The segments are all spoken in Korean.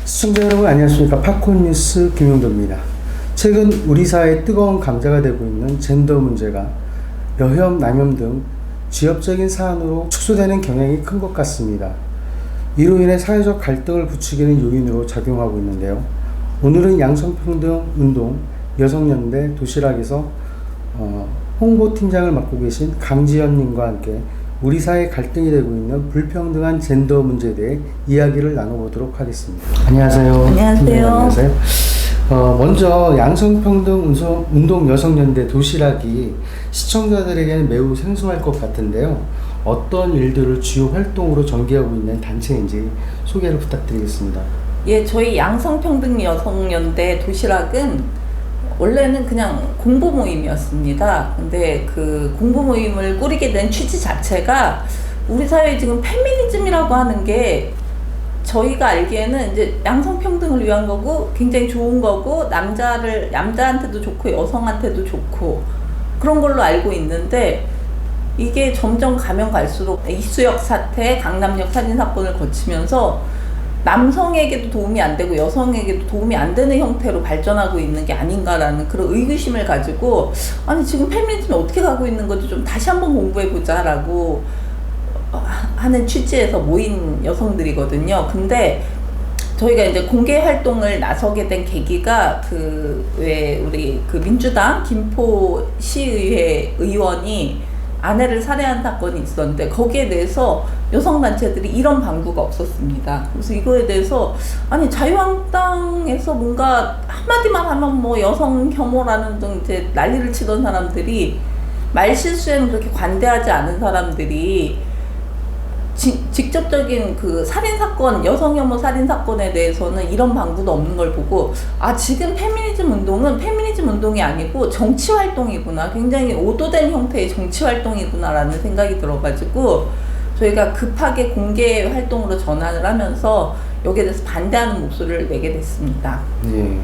시청자 여러분 안녕하십니까. 팝콘 뉴스 김용도입니다. 최근 우리 사회의 뜨거운 감자가 되고 있는 젠더 문제가 여혐, 남혐 등 지역적인 사안으로 축소되는 경향이 큰 것 같습니다. 이로 인해 사회적 갈등을 부추기는 요인으로 작용하고 있는데요. 오늘은 양성평등 운동 여성연대 도시락에서 홍보팀장을 맡고 계신 강지연님과 함께 우리 사회 갈등이 되고 있는 불평등한 젠더 문제에 대해 이야기를 나눠보도록 하겠습니다. 안녕하세요. 안녕하세요. 안녕하세요. 먼저 양성평등 운동 여성연대 도시락이 시청자들에게는 매우 생소할 것 같은데요. 어떤 일들을 주요 활동으로 전개하고 있는 단체인지 소개를 부탁드리겠습니다. 예, 저희 양성평등 여성연대 도시락은 원래는 그냥 공부 모임이었습니다. 근데 그 공부 모임을 꾸리게 된 취지 자체가 우리 사회에 지금 페미니즘이라고 하는 게 저희가 알기에는 이제 양성평등을 위한 거고 굉장히 좋은 거고 남자한테도 좋고 여성한테도 좋고 그런 걸로 알고 있는데 이게 점점 가면 갈수록 이수역 사태, 강남역 살인 사건을 거치면서 남성에게도 도움이 안 되고 여성에게도 도움이 안 되는 형태로 발전하고 있는 게 아닌가라는 그런 의구심을 가지고 아니 지금 페미니즘이 어떻게 가고 있는 건지 좀 다시 한번 공부해보자 라고 하는 취지에서 모인 여성들이거든요. 근데 저희가 이제 공개 활동을 나서게 된 계기가 우리 민주당 김포시의회 의원이 아내를 살해한 사건이 있었는데 거기에 대해서 여성단체들이 이런 방구가 없었습니다. 그래서 이거에 대해서 아니 자유한국당에서 뭔가 한마디만 하면 뭐 여성 혐오라는 등 이제 난리를 치던 사람들이 말실수에는 그렇게 관대하지 않은 사람들이 직접적인 그 살인사건, 여성혐오 살인사건에 대해서는 이런 방구도 없는 걸 보고 아 지금 페미니즘 운동은 페미니즘 운동이 아니고 정치활동이구나, 굉장히 오도된 형태의 정치활동이구나 라는 생각이 들어가지고 저희가 급하게 공개 활동으로 전환을 하면서 여기에 대해서 반대하는 목소리를 내게 됐습니다. 예.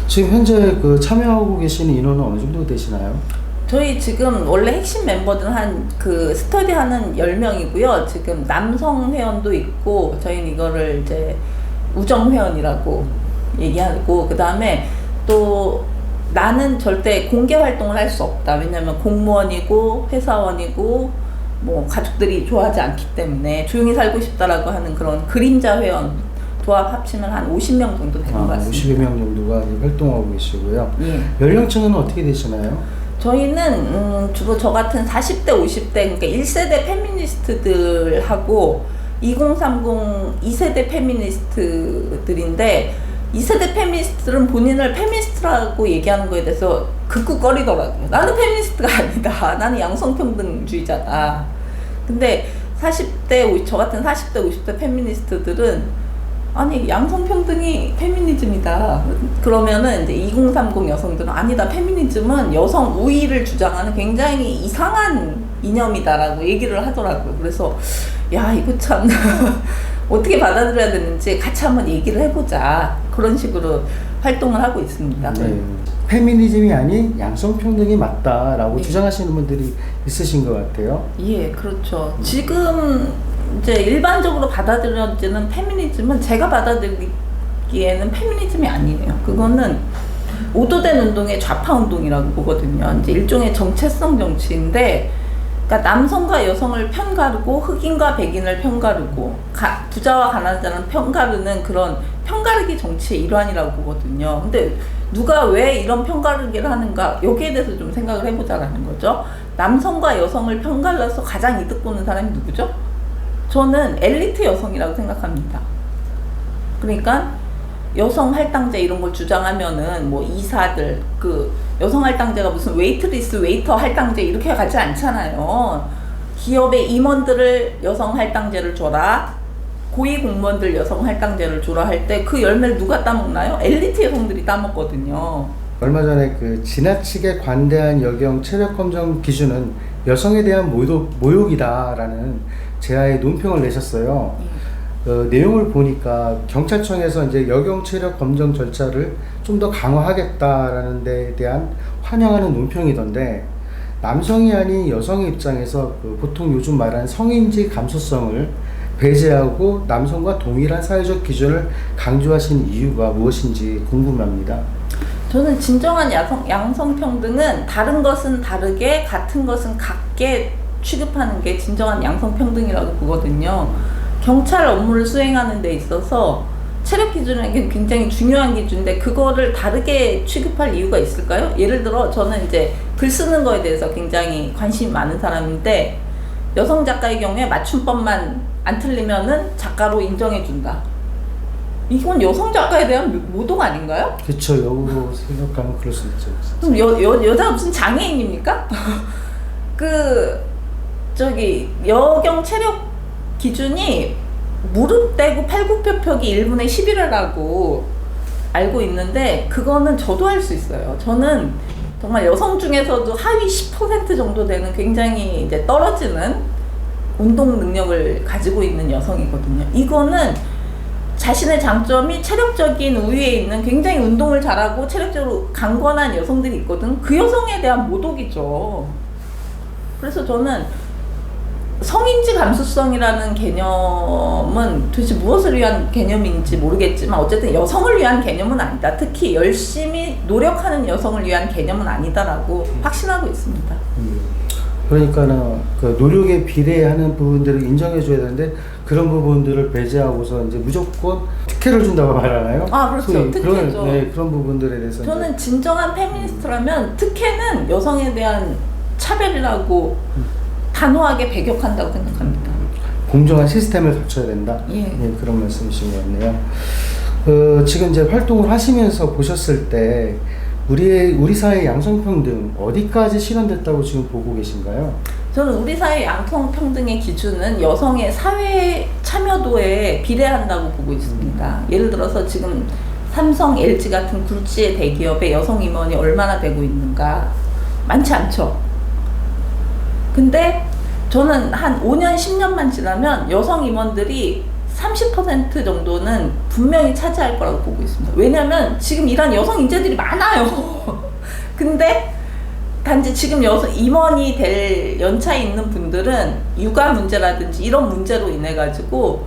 지금 현재 그 참여하고 계시는 인원은 어느 정도 되시나요? 저희 지금 원래 핵심 멤버들은 스터디하는 10명이고요. 지금 남성 회원도 있고, 저희는 이거를 이제 우정회원이라고 얘기하고, 그 다음에 또 나는 절대 공개 활동을 할 수 없다. 왜냐면 공무원이고, 회사원이고, 뭐 가족들이 좋아하지 않기 때문에 조용히 살고 싶다라고 하는 그런 그림자 회원 조합 합치면 한 50명 정도 되는 것 같습니다. 50명 정도가 활동하고 계시고요. 예. 연령층은 어떻게 되시나요? 저희는 주로 저 같은 40대, 50대, 그러니까 1세대 페미니스트들하고 2030 2세대 페미니스트들인데 2세대 페미니스트들은 본인을 페미니스트라고 얘기하는 거에 대해서 극구거리더라고요. 나는 페미니스트가 아니다. 나는 양성평등주의자다. 근데 저 같은 40대, 50대 페미니스트들은 아니 양성평등이 페미니즘이다. 그러면은 이제 2030 여성들은 아니다. 페미니즘은 여성 우위를 주장하는 굉장히 이상한 이념이다라고 얘기를 하더라고요. 그래서 야 이거 참 어떻게 받아들여야 되는지 같이 한번 얘기를 해보자. 그런 식으로 활동을 하고 있습니다. 네. 페미니즘이 아닌 양성평등이 맞다라고 주장하시는 분들이 있으신 것 같아요. 예, 그렇죠. 지금 이제 일반적으로 받아들여지는 페미니즘은 제가 받아들이기에는 페미니즘이 아니에요. 그거는 오도된 운동의 좌파 운동이라고 보거든요. 이제 일종의 정체성 정치인데, 그러니까 남성과 여성을 편가르고 흑인과 백인을 편가르고 부자와 가난자는 편가르는 그런 편가르기 정치의 일환이라고 보거든요. 근데 누가 왜 이런 편가르기를 하는가, 여기에 대해서 좀 생각을 해보자라는 거죠. 남성과 여성을 편갈라서 가장 이득 보는 사람이 누구죠? 저는 엘리트 여성이라고 생각합니다. 그러니까 여성 할당제 이런 걸 주장하면은 뭐 이사들, 여성 할당제가 무슨 웨이트리스, 웨이터 할당제 이렇게 가지 않잖아요. 기업의 임원들을 여성 할당제를 줘라, 고위 공무원들 여성 할당제를 줘라 할 때 그 열매를 누가 따먹나요? 엘리트 여성들이 따먹거든요. 얼마 전에 그 지나치게 관대한 여경 체력 검정 기준은 여성에 대한 모욕이다라는 제아의 논평을 내셨어요. 내용을 보니까 경찰청에서 이제 여경 체력 검정 절차를 좀 더 강화하겠다라는 데에 대한 환영하는 논평이던데, 남성이 아닌 여성의 입장에서 보통 요즘 말하는 성인지 감수성을 배제하고 남성과 동일한 사회적 기준을 강조하신 이유가 무엇인지 궁금합니다. 저는 진정한 양성평등은 다른 것은 다르게 같은 것은 같게 취급하는 게 진정한 양성평등이라고 보거든요. 경찰 업무를 수행하는 데 있어서 체력 기준은 굉장히 중요한 기준인데 그거를 다르게 취급할 이유가 있을까요? 예를 들어 저는 이제 글 쓰는 거에 대해서 굉장히 관심이 많은 사람인데 여성 작가의 경우에 맞춤법만 안 틀리면은 작가로 인정해준다. 이건 여성 작가에 대한 모독 아닌가요? 그렇죠. 역으로 생각하면 그럴 수 있죠. 그럼 여자가 무슨 장애인입니까? 여경 체력 기준이 무릎 떼고 팔굽혀펴기 1분에 11회라고 알고 있는데 그거는 저도 할 수 있어요. 저는 정말 여성 중에서도 하위 10% 정도 되는 굉장히 이제 떨어지는 운동 능력을 가지고 있는 여성이거든요. 이거는 자신의 장점이 체력적인 우위에 있는 굉장히 운동을 잘하고 체력적으로 강건한 여성들이 있거든. 그 여성에 대한 모독이죠. 그래서 저는 성인지 감수성이라는 개념은 도대체 무엇을 위한 개념인지 모르겠지만 어쨌든 여성을 위한 개념은 아니다. 특히 열심히 노력하는 여성을 위한 개념은 아니다라고 확신하고 있습니다. 그러니까는 그 노력에 비례하는 부분들을 인정해줘야 되는데 그런 부분들을 배제하고서 이제 무조건 특혜를 준다고 말하나요? 아, 그렇죠. 특혜죠. 그런 부분들에 대해서 저는 진정한 페미니스트라면 특혜는 여성에 대한 차별이라고 단호하게 배격한다고 생각합니다. 공정한 시스템을 갖춰야 된다. 예. 그런 말씀이신 것 같네요. 지금 이제 활동을 하시면서 보셨을 때 우리 사회 양성평등 어디까지 실현됐다고 지금 보고 계신가요? 저는 우리 사회 양성평등의 기준은 여성의 사회 참여도에 비례한다고 보고 있습니다. 예를 들어서 지금 삼성, LG 같은 굴지의 대기업에 여성 임원이 얼마나 되고 있는가? 많지 않죠. 근데 저는 한 5년, 10년만 지나면 여성 임원들이 30% 정도는 분명히 차지할 거라고 보고 있습니다. 왜냐면 지금 일하는 여성 인재들이 많아요. 근데 단지 지금 여성 임원이 될 연차에 있는 분들은 육아 문제라든지 이런 문제로 인해 가지고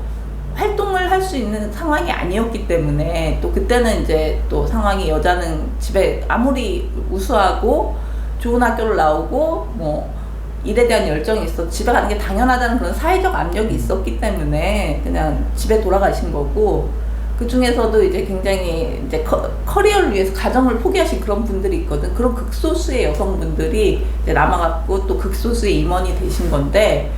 활동을 할 수 있는 상황이 아니었기 때문에 또 그때는 이제 또 상황이 여자는 집에 아무리 우수하고 좋은 학교를 나오고 뭐 일에 대한 열정이 있어 집에 가는 게 당연하다는 그런 사회적 압력이 있었기 때문에 그냥 집에 돌아가신 거고 그 중에서도 이제 굉장히 이제 커리어를 위해서 가정을 포기하신 그런 분들이 있거든. 그런 극소수의 여성분들이 이제 남아갖고 또 극소수의 임원이 되신 건데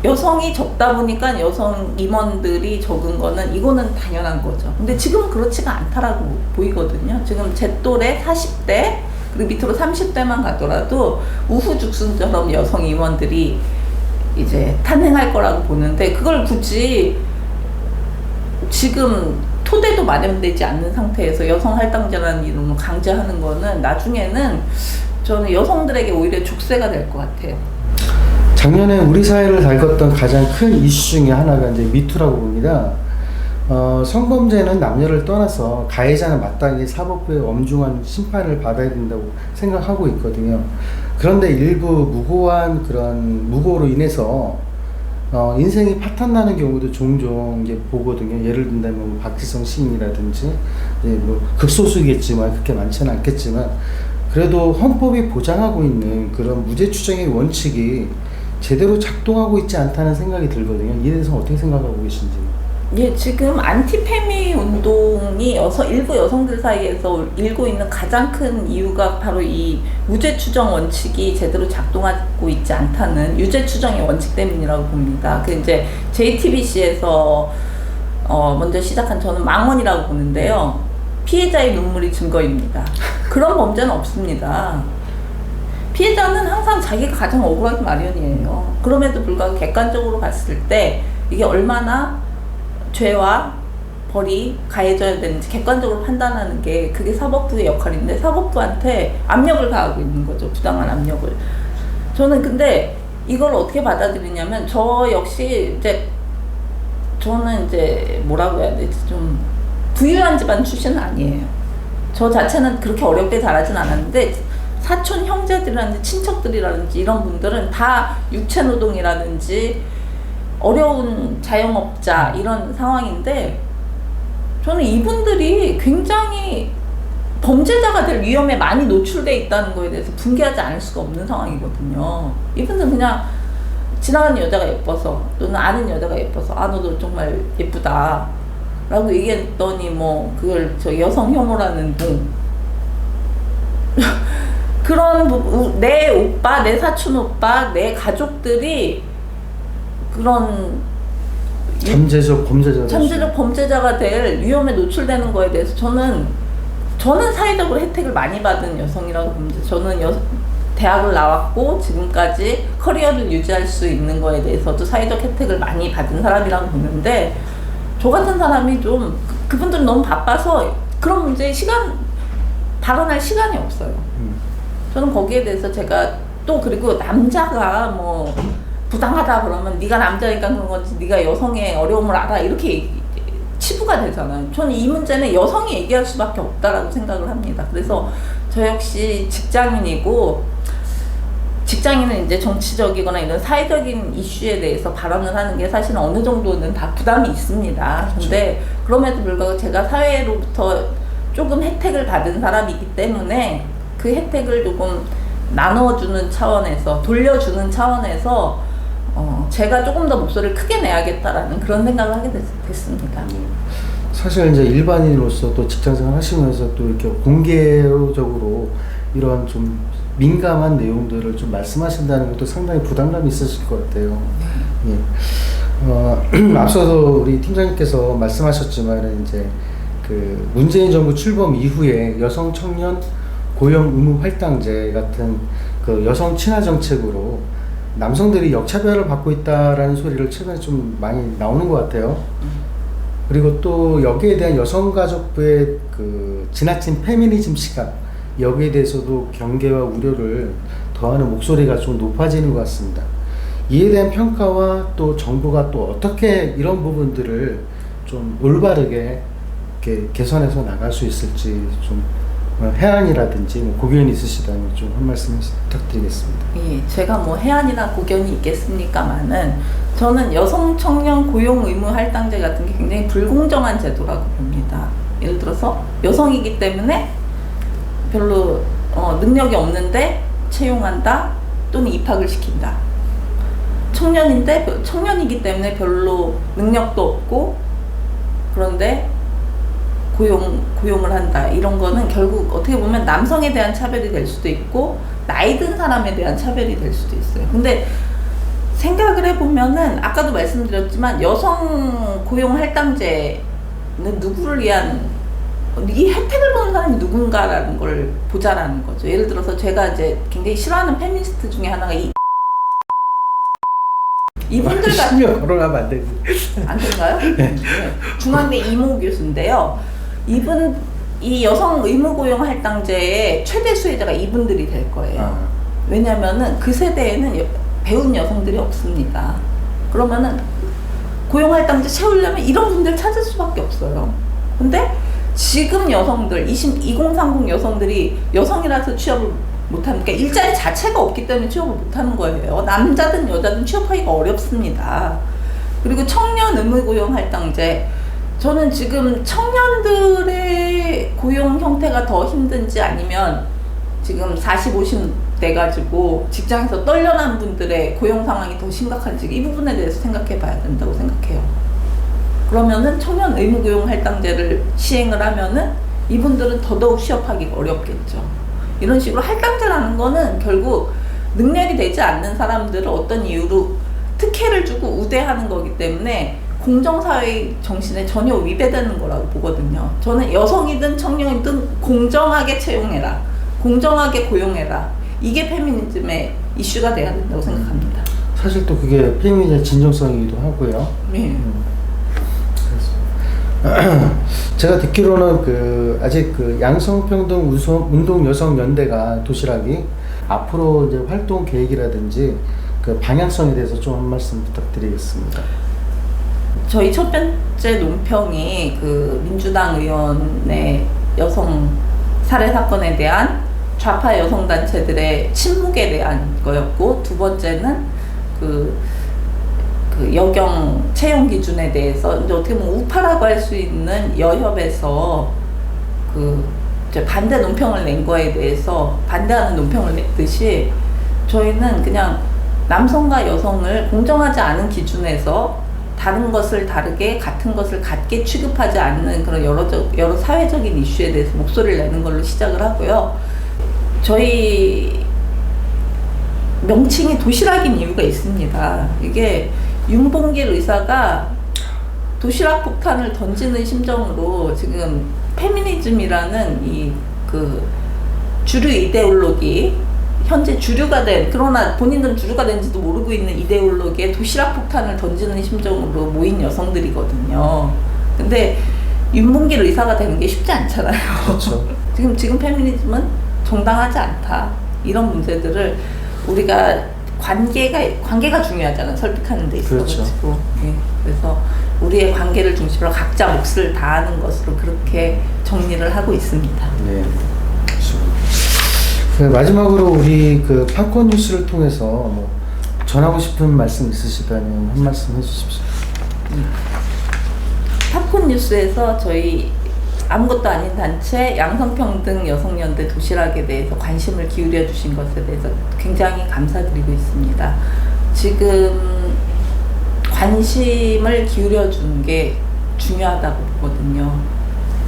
여성이 적다 보니까 여성 임원들이 적은 거는 이거는 당연한 거죠. 근데 지금은 그렇지가 않다라고 보이거든요. 지금 제 또래 40대 그리고 밑으로 30대만 가더라도 우후죽순처럼 여성 임원들이 이제 탄생할 거라고 보는데 그걸 굳이 지금 토대도 마련되지 않는 상태에서 여성 할당제라는 이름으로 강제하는 거는 나중에는 저는 여성들에게 오히려 족쇄가 될 것 같아요. 작년에 우리 사회를 달궜던 가장 큰 이슈 중에 하나가 이제 미투라고 봅니다. 성범죄는 남녀를 떠나서 가해자는 마땅히 사법부의 엄중한 심판을 받아야 된다고 생각하고 있거든요. 그런데 일부 무고로 인해서 인생이 파탄나는 경우도 종종 이제 보거든요. 예를 든다면 박지성 시인이라든지 뭐 극소수겠지만 그렇게 많지는 않겠지만 그래도 헌법이 보장하고 있는 그런 무죄 추정의 원칙이 제대로 작동하고 있지 않다는 생각이 들거든요. 이에 대해서 어떻게 생각하고 계신지. 예, 지금 안티페미 운동이 일부 여성들 사이에서 일고 있는 가장 큰 이유가 바로 이 무죄 추정 원칙이 제대로 작동하고 있지 않다는 유죄 추정의 원칙 때문이라고 봅니다. 그 이제 JTBC에서 먼저 시작한 저는 망언이라고 보는데요. 피해자의 눈물이 증거입니다. 그런 범죄는 없습니다. 피해자는 항상 자기가 가장 억울하기 마련이에요. 그럼에도 불구하고 객관적으로 봤을 때 이게 얼마나 죄와 벌이 가해져야 되는지 객관적으로 판단하는 게 그게 사법부의 역할인데 사법부한테 압력을 가하고 있는 거죠. 부당한 압력을. 저는 근데 이걸 어떻게 받아들이냐면 저 역시 저는 뭐라고 해야 되지, 좀 부유한 집안 출신은 아니에요. 저 자체는 그렇게 어렵게 자라진 않았는데 사촌 형제들이라든지 친척들이라든지 이런 분들은 다 육체노동이라든지 어려운 자영업자 이런 상황인데 저는 이분들이 굉장히 범죄자가 될 위험에 많이 노출돼 있다는 거에 대해서 분개하지 않을 수가 없는 상황이거든요. 이분들은 그냥 지나가는 여자가 예뻐서 또는 아는 여자가 예뻐서 아 너도 정말 예쁘다 라고 얘기했더니 뭐 그걸 저 여성 혐오라는 뭐 그런 부분, 내 오빠, 내 사촌 오빠, 내 가족들이 그런 잠재적 범죄자가 될 위험에 노출되는 거에 대해서 저는 사회적으로 혜택을 많이 받은 여성이라고 봅니다. 저는 대학을 나왔고 지금까지 커리어를 유지할 수 있는 거에 대해서도 사회적 혜택을 많이 받은 사람이라고 보는데 저 같은 사람이 좀 그분들은 너무 바빠서 그런 문제에 발언할 시간이 없어요. 저는 거기에 대해서 제가 또 그리고 남자가 뭐 부당하다 그러면 네가 남자니까 그런 거지 네가 여성의 어려움을 알아 이렇게 치부가 되잖아요. 저는 이 문제는 여성이 얘기할 수밖에 없다라고 생각을 합니다. 그래서 저 역시 직장인은 이제 정치적이거나 이런 사회적인 이슈에 대해서 발언을 하는 게 사실은 어느 정도는 다 부담이 있습니다. 근데 그럼에도 불구하고 제가 사회로부터 조금 혜택을 받은 사람이기 때문에 그 혜택을 조금 나눠주는 차원에서 돌려주는 차원에서 제가 조금 더 목소리를 크게 내야겠다라는 그런 생각을 하게 됐습니다. 사실 이제 일반인으로서 또 직장생활 하시면서 또 이렇게 공개적으로 이런 좀 민감한 내용들을 좀 말씀하신다는 것도 상당히 부담감이 있으실 것 같아요. 예. 앞서도 우리 팀장님께서 말씀하셨지만 이제 그 문재인 정부 출범 이후에 여성 청년 고용 의무 할당제 같은 그 여성 친화 정책으로 남성들이 역차별을 받고 있다라는 소리를 최근에 좀 많이 나오는 것 같아요. 그리고 또 여기에 대한 여성가족부의 그 지나친 페미니즘 시각 여기에 대해서도 경계와 우려를 더하는 목소리가 좀 높아지는 것 같습니다. 이에 대한 평가와 또 정부가 또 어떻게 이런 부분들을 좀 올바르게 이렇게 개선해서 나갈 수 있을지 좀 해안이라든지 뭐 고견이 있으시다면 좀 한 말씀 부탁드리겠습니다. 예, 제가 뭐 해안이나 고견이 있겠습니까만은 저는 여성 청년 고용 의무 할당제 같은 게 굉장히 불공정한 제도라고 봅니다. 예를 들어서 여성이기 때문에 별로 능력이 없는데 채용한다 또는 입학을 시킨다. 청년이기 때문에 별로 능력도 없고 그런데 고용을 한다. 이런 거는 결국 어떻게 보면 남성에 대한 차별이 될 수도 있고 나이 든 사람에 대한 차별이 될 수도 있어요. 근데 생각을 해보면은 아까도 말씀드렸지만 여성 고용 할당제는 누구를 위한 이 혜택을 보는 사람이 누군가라는 걸 보자라는 거죠. 예를 들어서 제가 이제 굉장히 싫어하는 페미니스트 중에 하나가 이분들 같은 심지어 거론하면 안 되지. 안 된가요? 네. 중앙대 이모 교수인데요. 이 여성 의무고용 할당제의 최대 수혜자가 이분들이 될 거예요. 왜냐면은 그 세대에는 배운 여성들이 없습니다. 그러면은 고용 할당제 채우려면 이런 분들 찾을 수밖에 없어요. 근데 지금 여성들, 2030 여성들이 여성이라서 취업을 못하니까 일자리 자체가 없기 때문에 취업을 못하는 거예요. 남자든 여자든 취업하기가 어렵습니다. 그리고 청년 의무고용 할당제, 저는 지금 청년들의 고용 형태가 더 힘든지 아니면 지금 40, 50 돼가지고 직장에서 떨려난 분들의 고용 상황이 더 심각한지 이 부분에 대해서 생각해 봐야 된다고 생각해요. 그러면은 청년 의무고용 할당제를 시행을 하면은 이분들은 더더욱 취업하기가 어렵겠죠. 이런 식으로 할당제라는 거는 결국 능력이 되지 않는 사람들을 어떤 이유로 특혜를 주고 우대하는 거기 때문에 공정사회 정신에 전혀 위배되는 거라고 보거든요. 저는 여성이든 청년이든 공정하게 채용해라. 공정하게 고용해라. 이게 페미니즘의 이슈가 돼야 된다고 생각합니다. 사실 또 그게 페미니즘의 진정성이기도 하고요. 네. 제가 듣기로는 아직 양성평등 운동 여성 연대가 도시락이 앞으로 이제 활동 계획이라든지 그 방향성에 대해서 좀 한 말씀 부탁드리겠습니다. 저희 첫 번째 논평이 민주당 의원의 여성 살해 사건에 대한 좌파 여성 단체들의 침묵에 대한 거였고, 두 번째는 그 여경 채용 기준에 대해서 이제 어떻게 보면 우파라고 할 수 있는 여협에서 그 이제 반대 논평을 낸 거에 대해서 반대하는 논평을 냈듯이 저희는 그냥 남성과 여성을 공정하지 않은 기준에서 다른 것을 다르게 같은 것을 같게 취급하지 않는 그런 여러 사회적인 이슈에 대해서 목소리를 내는 걸로 시작을 하고요. 저희 명칭이 도시락인 이유가 있습니다. 이게 윤봉길 의사가 도시락 폭탄을 던지는 심정으로 지금 페미니즘이라는 이 그 주류 이데올로기, 현재 주류가 된, 그러나 본인들은 주류가 된지도 모르고 있는 이데올로기에 도시락 폭탄을 던지는 심정으로 모인 여성들이거든요. 근데 윤봉길 의사가 되는 게 쉽지 않잖아요. 그렇죠. 지금 페미니즘은 정당하지 않다. 이런 문제들을 우리가 관계가 중요하잖아요. 설득하는 데 있어가지고. 그렇죠. 예. 그래서 우리의 관계를 중심으로 각자 몫을 다하는 것으로 그렇게 정리를 하고 있습니다. 네. 그 마지막으로 우리 그 팝콘 뉴스를 통해서 뭐 전하고 싶은 말씀 있으시다면 한 말씀 해주십시오. 팝콘 뉴스에서 저희 아무것도 아닌 단체 양성평등 여성연대 도시락에 대해서 관심을 기울여 주신 것에 대해서 굉장히 감사드리고 있습니다. 지금 관심을 기울여 주는 게 중요하다고 보거든요.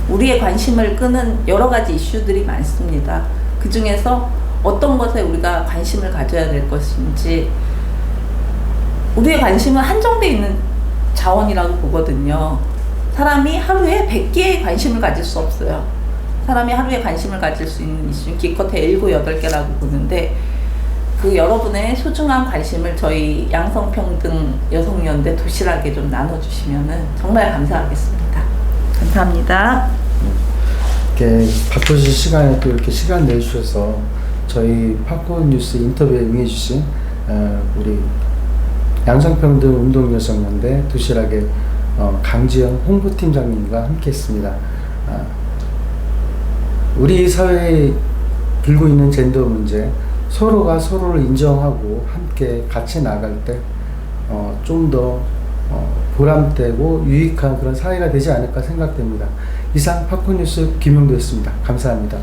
우리의 관심을 끄는 여러 가지 이슈들이 많습니다. 그 중에서 어떤 것에 우리가 관심을 가져야 될 것인지, 우리의 관심은 한정되어 있는 자원이라고 보거든요. 사람이 하루에 100개의 관심을 가질 수 없어요. 사람이 하루에 관심을 가질 수 있는 이슈는 기껏해 7, 8개라고 보는데, 그 여러분의 소중한 관심을 저희 양성평등 여성연대 도시락에 좀 나눠주시면 정말 감사하겠습니다. 감사합니다. 이렇게 바쁘신 시간에 또 이렇게 시간 내주셔서 저희 팝콘 뉴스 인터뷰에 응해주신 우리 양성평등 운동여성연대 도시락의 강지영 홍보팀장님과 함께했습니다. 우리 사회에 들고 있는 젠더 문제, 서로가 서로를 인정하고 함께 같이 나갈 때 좀 더 보람되고 유익한 그런 사회가 되지 않을까 생각됩니다. 이상 팝콘 뉴스 김용도였습니다. 감사합니다.